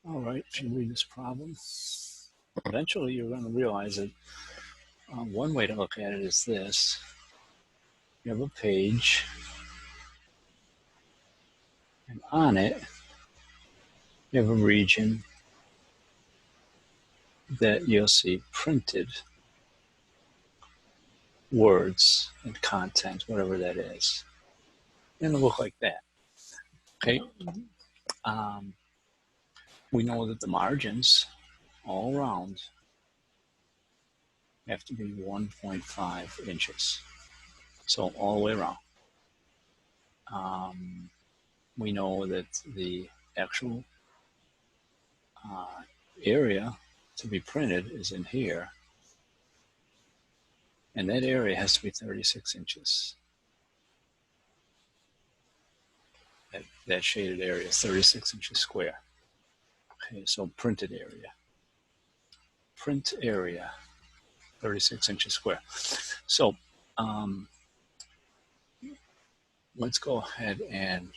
All right, if you read this problem, eventually you're going to realize that one way to look at it is this. You have a page, and on it, you have a region that you'll see printed words and content, whatever that is. And it'll look like that. Okay. We know that the margins all around have to be 1.5 inches. So all the way around. We know that the actual area to be printed is in here. And that area has to be 36 inches. That shaded area is 36 inches square. Okay, so printed area. Print area, 36 inches square. So let's go ahead and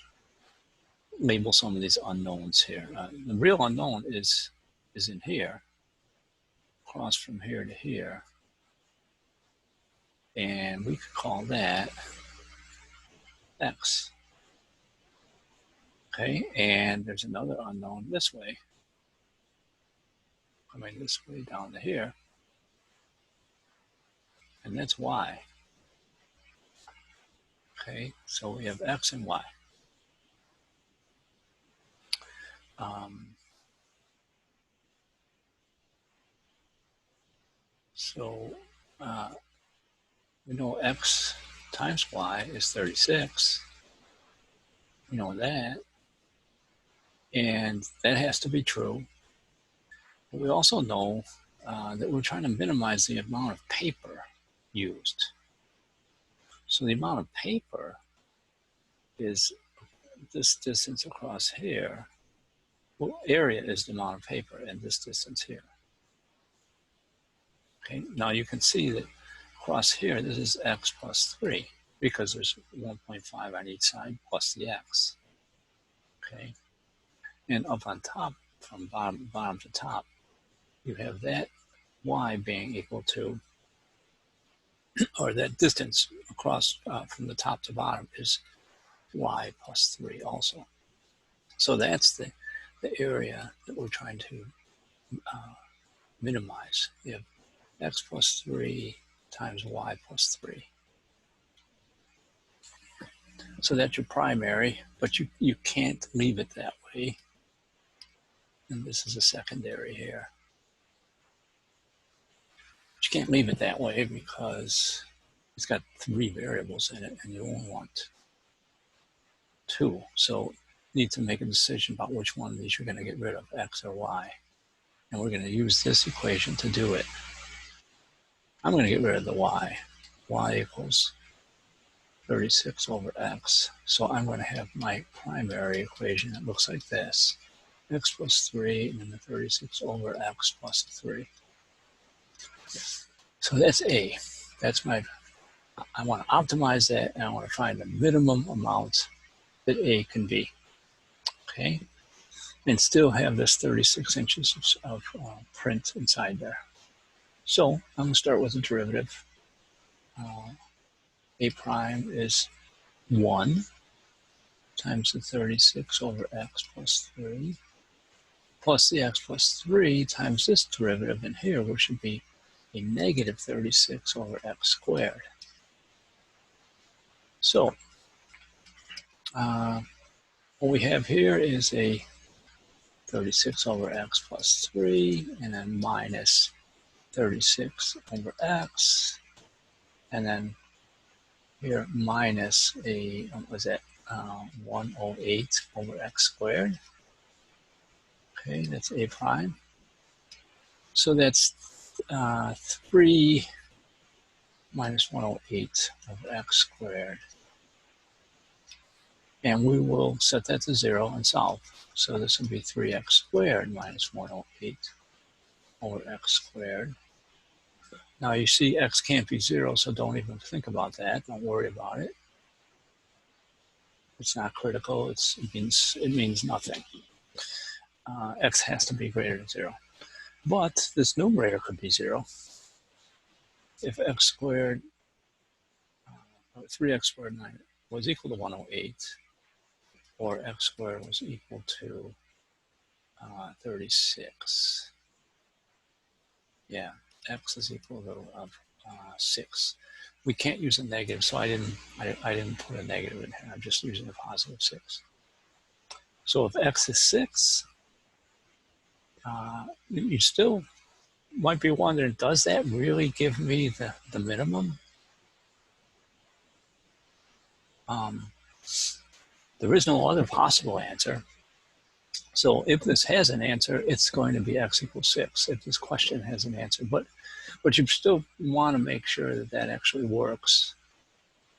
label some of these unknowns here. The real unknown is in here, across from here to here. And we could call that X. Okay, and there's another unknown this way, coming this way down to here, and that's Y. Okay, so we have X and Y. We know X times Y is 36. We know that. And that has to be true. But we also know that we're trying to minimize the amount of paper used. So the amount of paper is this distance across here. Well, area is the amount of paper and this distance here. Okay, now you can see that across here, this is X plus 3 because there's 1.5 on each side plus the X. Okay, and up on top, from bottom to top, you have that Y being equal to, or that distance across from the top to bottom is Y plus 3 also. So that's the area that we're trying to minimize. You have X plus 3 times Y plus 3. So that's your primary, but you can't leave it that way. And this is a secondary here. But you can't leave it that way because it's got 3 variables in it and you only want 2. So you need to make a decision about which one of these you're going to get rid of, X or Y. And we're going to use this equation to do it. I'm going to get rid of the Y. Y equals 36 over X. So I'm going to have my primary equation that looks like this. X plus 3 and then the 36 over X plus 3. So that's A. That's my, I want to optimize that and I want to find the minimum amount that A can be. Okay? And still have this 36 inches of print inside there. So I'm going to start with the derivative. A prime is 1 times the 36 over X plus 3 plus the X plus 3 times this derivative in here, which should be a negative 36 over X squared. So what we have here is a 36 over X plus 3 and then minus 36 over X, and then here minus a, what was that, 108 over X squared. Okay, that's A prime. So that's 3 minus 108 over X squared. And we will set that to 0 and solve. So this will be 3x squared minus 108 over X squared. Now you see X can't be 0, so don't even think about that. Don't worry about it. It's not critical. It means nothing. x has to be greater than 0. But this numerator could be 0. If x squared, 3x squared 9 was equal to 108, or x squared was equal to 36. Yeah, x is equal to 6. We can't use a negative, so I didn't put a negative in here. I'm just using a positive 6. So if x is 6, you still might be wondering, does that really give me the minimum? There is no other possible answer. So if this has an answer, it's going to be x equals 6 if this question has an answer. But you still want to make sure that that actually works.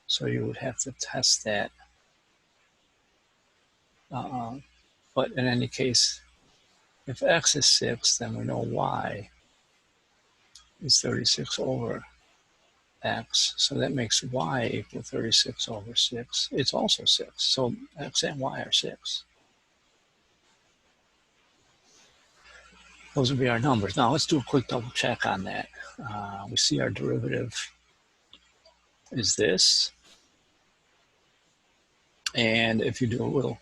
So you would have to test that. But in any case, if x is 6, then we know y is 36 over x. So that makes y equal 36 over 6. It's also 6. So x and y are 6. Those would be our numbers. Now let's do a quick double check on that. We see our derivative is this. And if you do a little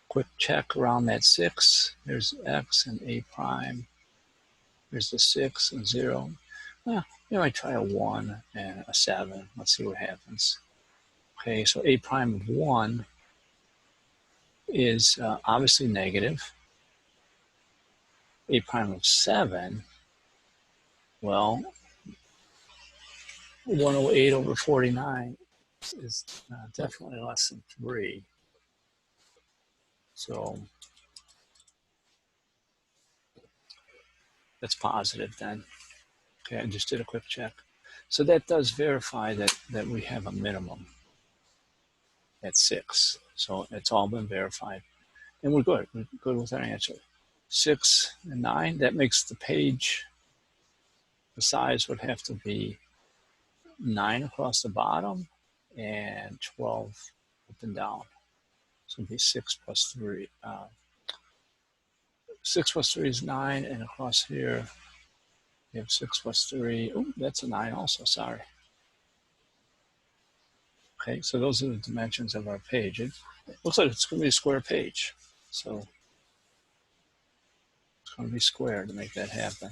quick check around that 6, there's x and a prime. There's the 6 and 0. Well, you might try a 1 and a 7. Let's see what happens. Okay, so a prime of 1 is obviously negative. A prime of 7, well, 108 over 49 is definitely less than 3. So that's positive then. Okay, I just did a quick check. So that does verify that we have a minimum at 6. So it's all been verified. And we're good. We're good with our answer. 6 and 9, that makes the page, the size would have to be 9 across the bottom and 12 up and down. So it'd be 6 plus 3. 6 plus 3 is 9, and across here, we have 6 plus 3. Oh, that's a 9 also, sorry. Okay, so those are the dimensions of our page. It looks like it's going to be a square page. So it's going to be square to make that happen.